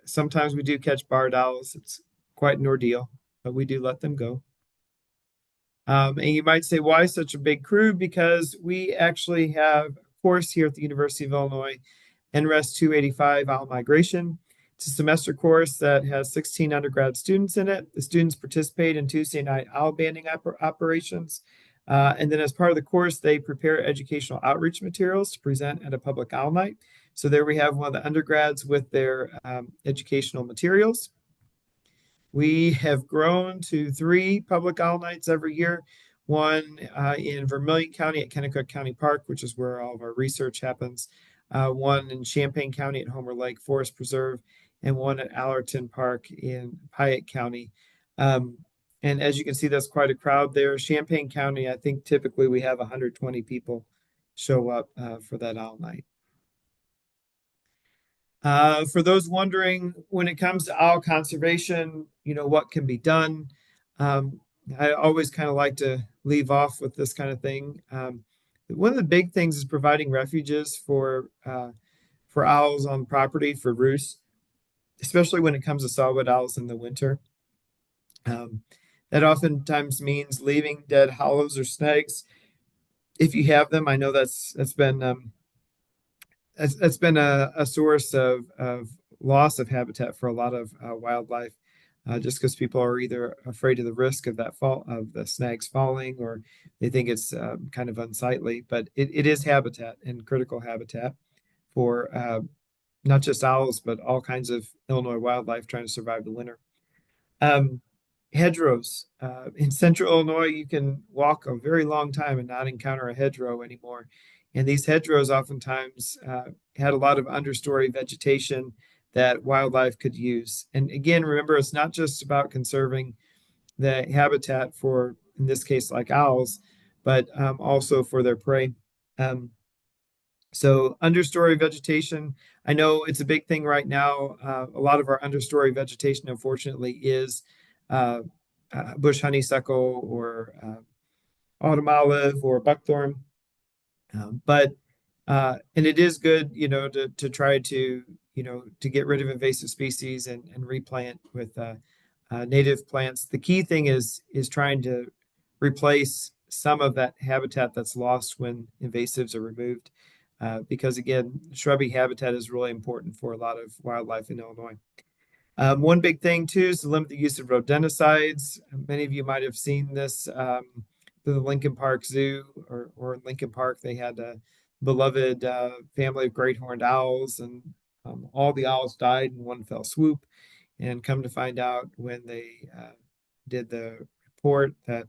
Sometimes we do catch barred owls. It's quite an ordeal, but we do let them go. And you might say, why such a big crew? Because we actually have a course here at the University of Illinois, NRES 285 Owl Migration. It's a semester course that has 16 undergrad students in it. The students participate in Tuesday night owl banding operations. And then as part of the course, they prepare educational outreach materials to present at a public owl night. So there we have one of the undergrads with their educational materials. We have grown to 3 public owl nights every year, one in Vermilion County at Kennecott County Park, which is where all of our research happens, one in Champaign County at Homer Lake Forest Preserve, and one at Allerton Park in Piatt County. And as you can see, that's quite a crowd there. Champaign County, I think typically we have 120 people show up for that owl night. For those wondering, when it comes to owl conservation, what can be done? Um, I always kind of like to leave off with this kind of thing. One of the big things is providing refuges for owls on property for roost, especially when it comes to saw-whet owls in the winter. Um, that oftentimes means leaving dead hollows or snags if you have them. I know that's been a source of loss of habitat for a lot of wildlife, just because people are either afraid of the risk of that fall of the snags falling, or they think it's kind of unsightly. But it is habitat and critical habitat for not just owls, but all kinds of Illinois wildlife trying to survive the winter. Um, Hedgerows. In central Illinois, you can walk a very long time and not encounter a hedgerow anymore. And these hedgerows oftentimes had a lot of understory vegetation that wildlife could use. And again, remember, it's not just about conserving the habitat for, in this case, like owls, but also for their prey. Um, so understory vegetation, I know it's a big thing right now. A lot of our understory vegetation, unfortunately, is uh, bush honeysuckle or autumn olive or buckthorn. But and it is good, to try to get rid of invasive species and replant with native plants. The key thing is trying to replace some of that habitat that's lost when invasives are removed, because again, shrubby habitat is really important for a lot of wildlife in Illinois. One big thing too is to limit the use of rodenticides. Many of you might have seen this. The Lincoln Park Zoo or in Lincoln Park, they had a beloved family of great horned owls, and all the owls died in one fell swoop. And come to find out when they did the report that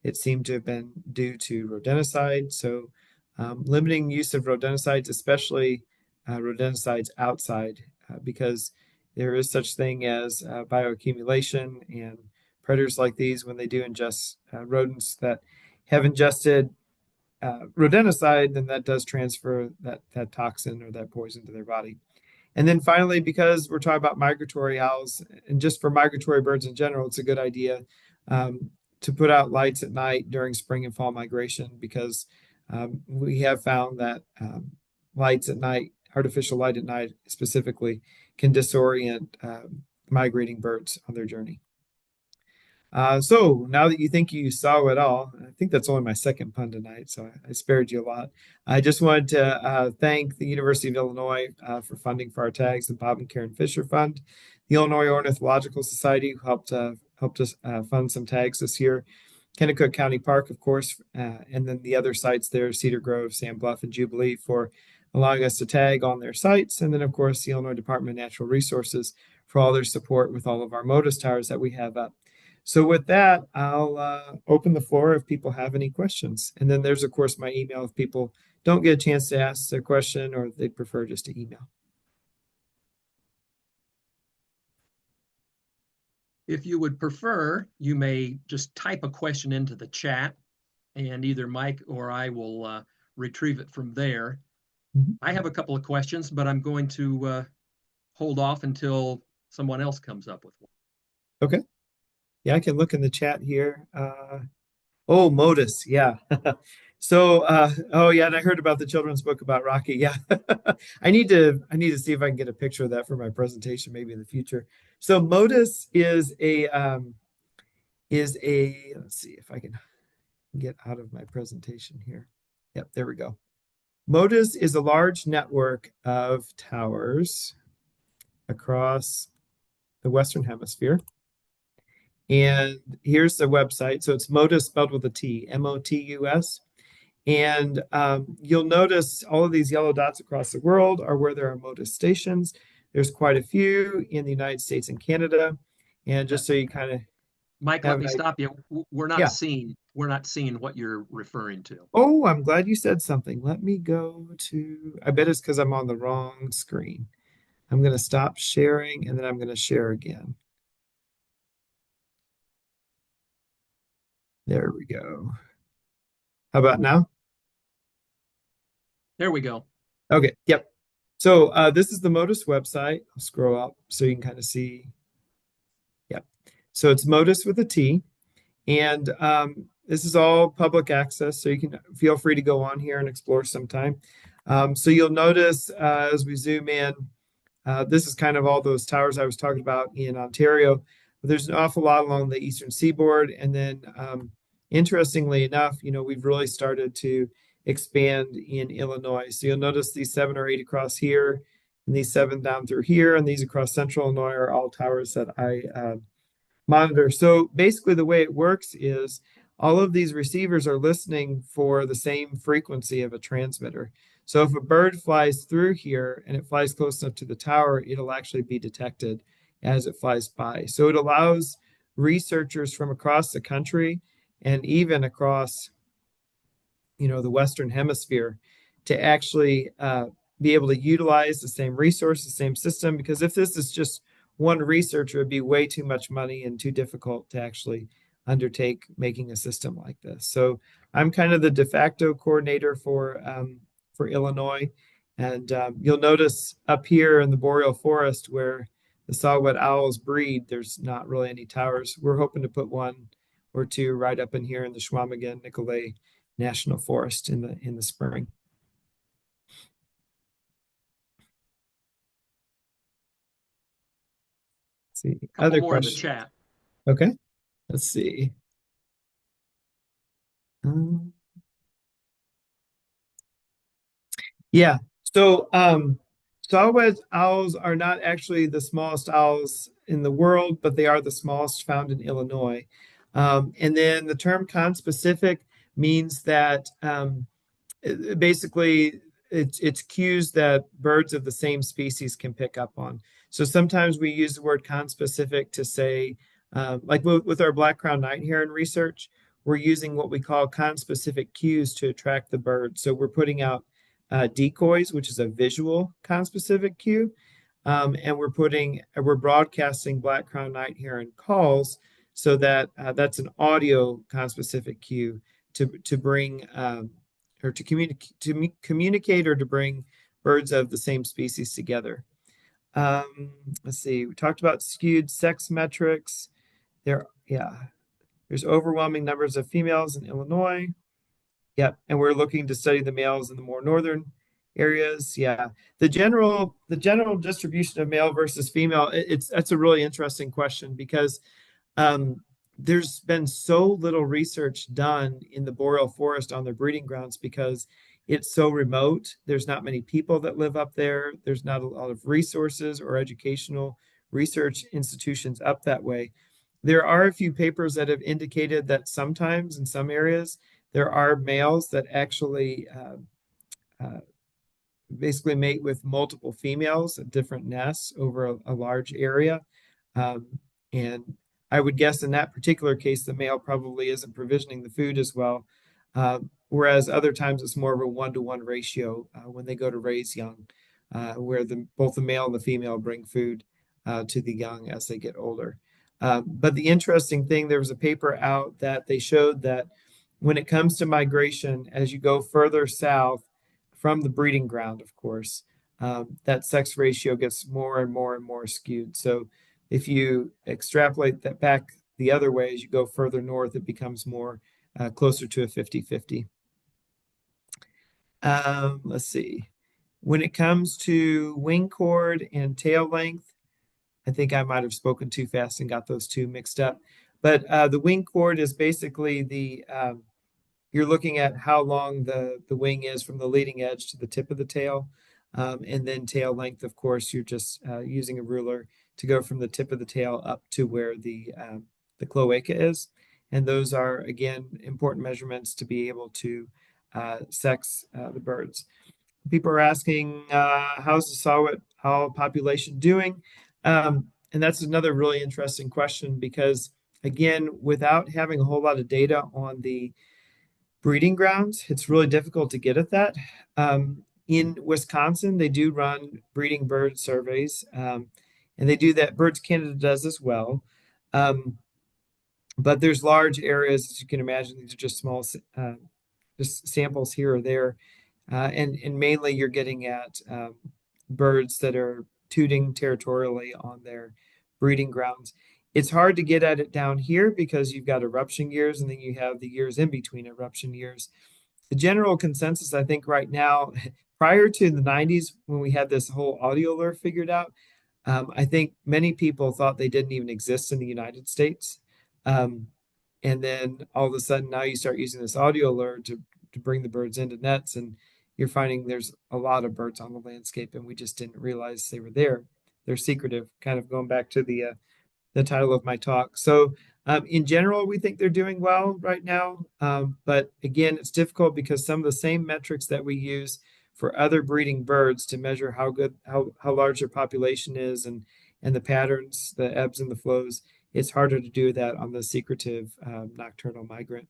it seemed to have been due to rodenticide. So, limiting use of rodenticides, especially rodenticides outside, because there is such thing as bioaccumulation, and predators like these, when they do ingest rodents that have ingested rodenticide, then that does transfer that toxin or that poison to their body. And then finally, because we're talking about migratory owls, and just for migratory birds in general, it's a good idea um, to put out lights at night during spring and fall migration, because we have found that lights at night, artificial light at night specifically, can disorient migrating birds on their journey. So now that you think you saw it all, I think that's only my second pun tonight, so I spared you a lot. I just wanted to thank the University of Illinois for funding for our tags, the Bob and Karen Fisher Fund, the Illinois Ornithological Society, who helped us fund some tags this year, Kennecook County Park, of course, and then the other sites there, Cedar Grove, Sam Bluff, and Jubilee, for allowing us to tag on their sites, and then of course the Illinois Department of Natural Resources for all their support with all of our MODIS towers that we have up. So with that, I'll open the floor if people have any questions. And then there's, of course, my email if people don't get a chance to ask their question or they prefer just to email. If you would prefer, you may just type a question into the chat, and either Mike or I will retrieve it from there. Mhm. I have a couple of questions, but I'm going to hold off until someone else comes up with one. Okay. Yeah, I can look in the chat here. Oh, Modus. Yeah. Oh yeah, and I heard about the children's book about Rocky. Yeah. I need to see if I can get a picture of that for my presentation maybe in the future. So Modus is a let's see if I can get out of my presentation here. Yep, there we go. Modus is a large network of towers across the Western Hemisphere. And here's the website. So it's Motus spelled with a T, Motus. And you'll notice all of these yellow dots across the world are where there are Motus stations. There's quite a few in the United States and Canada. And just so you kind of Mike, have let an me idea. stop you. Yeah. We're not seeing what you're referring to. Oh, I'm glad you said something. Let me go to, I bet it's because I'm on the wrong screen. I'm going to stop sharing and then I'm going to share again. There we go. How about now? There we go. Okay, yep. So this is the Modus website. I'll scroll up so you can kind of see. Yep. So it's Modus with a T. And this is all public access, so you can feel free to go on here and explore sometime. So you'll notice as we zoom in, this is kind of all those towers I was talking about in Ontario. There's an awful lot along the eastern seaboard. And then, interestingly enough, we've really started to expand in Illinois. So you'll notice these 7 or 8 across here, and these 7 down through here, and these across central Illinois are all towers that I monitor. So basically, the way it works is all of these receivers are listening for the same frequency of a transmitter. So if a bird flies through here and it flies close enough to the tower, it'll actually be detected as it flies by. So it allows researchers from across the country and even across, the Western Hemisphere to actually be able to utilize the same resource, the same system. Because if this is just one researcher, it'd be way too much money and too difficult to actually undertake making a system like this. So I'm kind of the de facto coordinator for Illinois, and you'll notice up here in the boreal forest where the Saw-Whet owls breed, there's not really any towers. We're hoping to put one or two right up in here in the Schwamigan Nicolet National Forest in the spring. Let's see Couple other more in the questions. chat. Okay, let's see. Um, yeah. So saw-whet owls are not actually the smallest owls in the world, but they are the smallest found in Illinois. And then the term conspecific means that basically it's cues that birds of the same species can pick up on. So sometimes we use the word conspecific to say, like with our black crowned night heron research, we're using what we call conspecific cues to attract the bird. So we're putting out decoys, which is a visual conspecific cue, and we're broadcasting black crowned night heron calls, so that that's an audio conspecific cue to bring or to communicate or to bring birds of the same species together. Let's see. We talked about skewed sex metrics. There's overwhelming numbers of females in Illinois. Yep, and we're looking to study the males in the more northern areas. Yeah, the general distribution of male versus female. That's a really interesting question because um, there's been so little research done in the boreal forest on their breeding grounds because it's so remote. There's not many people that live up there. There's not a lot of resources or educational research institutions up that way. There are a few papers that have indicated that sometimes in some areas there are males that actually uh, basically mate with multiple females at different nests over a large area. And I would guess in that particular case, the male probably isn't provisioning the food as well. Whereas other times it's more of a 1-to-1 ratio when they go to raise young, where both the male and the female bring food to the young as they get older. But the interesting thing, there was a paper out that they showed that when it comes to migration, as you go further south from the breeding ground, of course, that sex ratio gets more and more and more skewed. So if you extrapolate that back the other way, as you go further north, it becomes more closer to a 50-50. Let's see. When it comes to wing chord and tail length, I think I might have spoken too fast and got those two mixed up. But the wing chord is basically you're looking at how long the wing is from the leading edge to the tip of the tail. And then tail length, of course, you're just using a ruler to go from the tip of the tail up to where the cloaca is. And those are, again, important measurements to be able to sex the birds. People are asking, how's the saw-whet owl population doing? And that's another really interesting question because, again, without having a whole lot of data on the breeding grounds, it's really difficult to get at that. In Wisconsin, they do run breeding bird surveys, and they do that. Birds Canada does as well. But there's large areas, as you can imagine, these are just small, just samples here or there. and mainly you're getting at birds that are tooting territorially on their breeding grounds. It's hard to get at it down here because you've got eruption years and then you have the years in between eruption years. The general consensus, I think, right now, prior to the 90s when we had this whole audio lure figured out, I think many people thought they didn't even exist in the United States. Um, and then all of a sudden now you start using this audio lure to bring the birds into nets, and you're finding there's a lot of birds on the landscape, and we just didn't realize they were there. They're secretive, kind of going back to the title of my talk. So, in general, we think they're doing well right now. But again, it's difficult because some of the same metrics that we use for other breeding birds to measure how large their population is and the patterns, the ebbs and the flows, it's harder to do that on the secretive nocturnal migrant.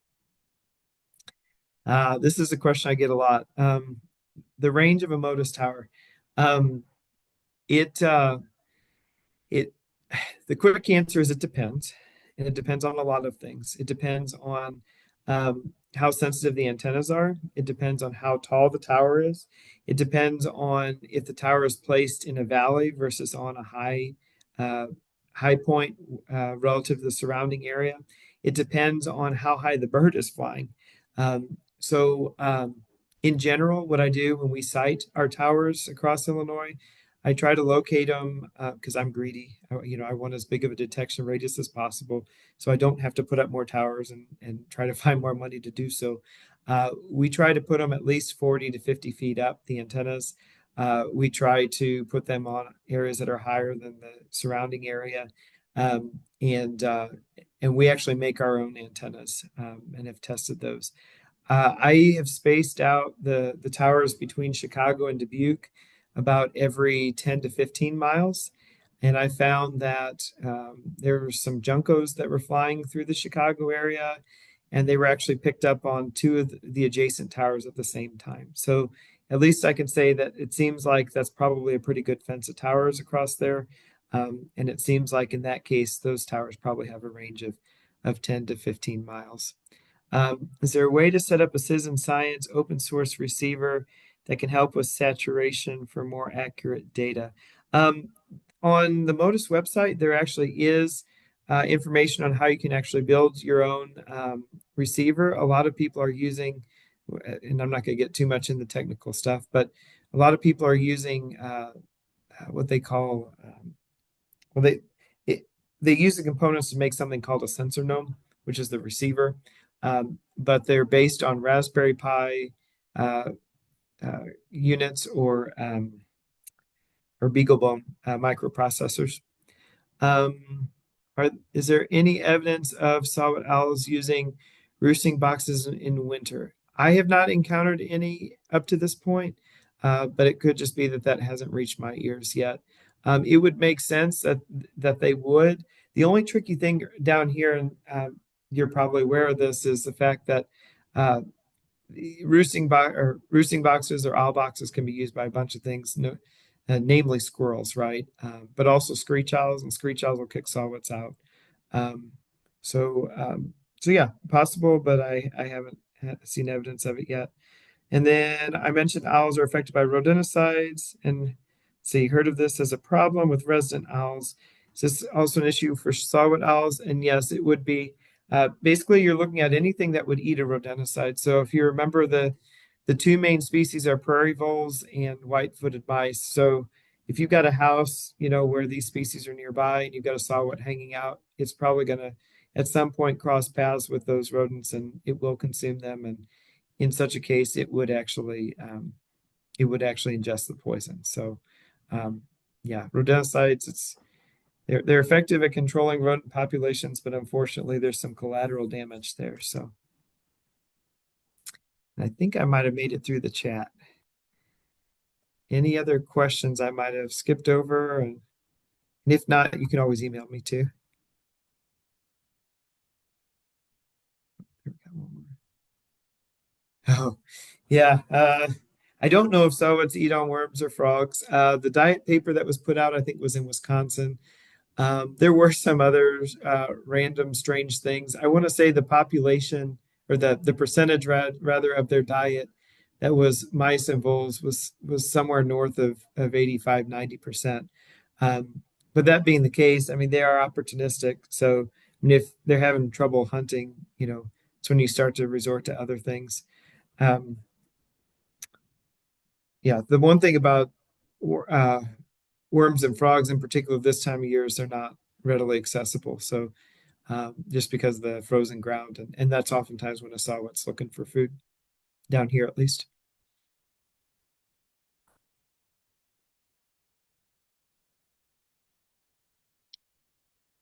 This is a question I get a lot. The range of a Motus tower. Um, it it the quick answer is it depends, and it depends on a lot of things. It depends on how sensitive the antennas are. It depends on how tall the tower is. It depends on if the tower is placed in a valley versus on a uh, high point relative to the surrounding area. It depends on how high the bird is flying. In general, what I do when we site our towers across Illinois, I try to locate them because I'm greedy. I want as big of a detection radius as possible, so I don't have to put up more towers and try to find more money to do so. We try to put them at least 40 to 50 feet up, the antennas. We try to put them on areas that are higher than the surrounding area. Um, and uh, and we actually make our own antennas and have tested those. I have spaced out the towers between Chicago and Dubuque about every 10 to 15 miles. And I found that there were some Juncos that were flying through the Chicago area, and they were actually picked up on two of the adjacent towers at the same time. So at least I can say that it seems like that's probably a pretty good fence of towers across there. And it seems like in that case, those towers probably have a range of 10 to 15 miles. Is there a way to set up a citizen science open source receiver that can help with saturation for more accurate data? Um, on the Modus website, there actually is information on how you can actually build your own receiver. A lot of people are using, and I'm not going to get too much in the technical stuff, but a lot of people are using what they call, well, they use the components to make something called a sensor gnome, which is the receiver. But they're based on Raspberry Pi uh, units or BeagleBone microprocessors. Is there any evidence of Saw-Whet owls using roosting boxes in winter? I have not encountered any up to this point, but it could just be that hasn't reached my ears yet. It would make sense that they would. The only tricky thing down here, and you're probably aware of this, is the fact that uh, roosting boxes or owl boxes can be used by a bunch of things, namely squirrels, right? But also screech owls, and screech owls will kick saw-whets out. Um, so yeah, possible, but I haven't seen evidence of it yet. And then I mentioned owls are affected by rodenticides, and see, heard of this as a problem with resident owls. Is this also an issue for saw-whet owls? And yes, it would be. Basically, you're looking at anything that would eat a rodenticide. So if you remember, the two main species are prairie voles and white-footed mice. So if you've got a house, where these species are nearby and you've got a saw-whet hanging out, it's probably going to at some point cross paths with those rodents and it will consume them. And in such a case, it would actually ingest the poison. So yeah, rodenticides, they're effective at controlling rodent populations, but unfortunately, there's some collateral damage there. So I think I might have made it through the chat. Any other questions I might have skipped over? And if not, you can always email me too. Oh, yeah. I don't know if saw-whets eat on worms or frogs. The diet paper that was put out, I think, was in Wisconsin. There were some other random strange things. I want to say the population or the percentage rather of their diet that was mice and voles was somewhere north of 85, 90%. But that being the case, I mean, they are opportunistic. So, I mean, if they're having trouble hunting, it's when you start to resort to other things. Um, yeah, the one thing about uh, worms and frogs in particular this time of year is they're not readily accessible. So, just because of the frozen ground, and that's oftentimes when a saw-whet's looking for food down here, at least.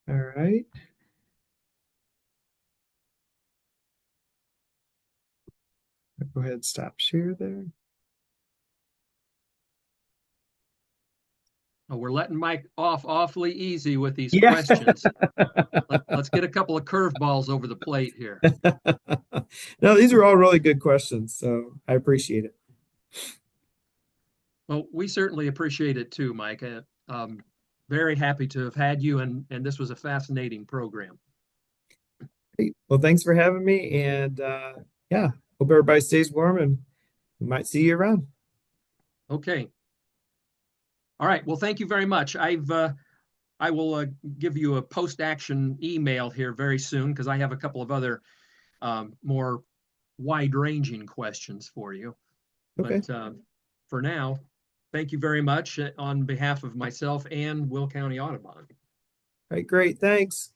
All right. Go ahead, and stop share there. Oh, we're letting Mike off awfully easy with these Yeah. questions. Let's get a couple of curveballs over the plate here. No, these are all really good questions, so I appreciate it. Well, we certainly appreciate it too, Mike. Very happy to have had you, and this was a fascinating program. Great. Well, thanks for having me, and yeah, hope everybody stays warm, and we might see you around. Okay. All right. Well, thank you very much. I will give you a post-action email here very soon because I have a couple of other more wide-ranging questions for you. Okay. But for now, thank you very much on behalf of myself and Will County Audubon. All right, great. Thanks.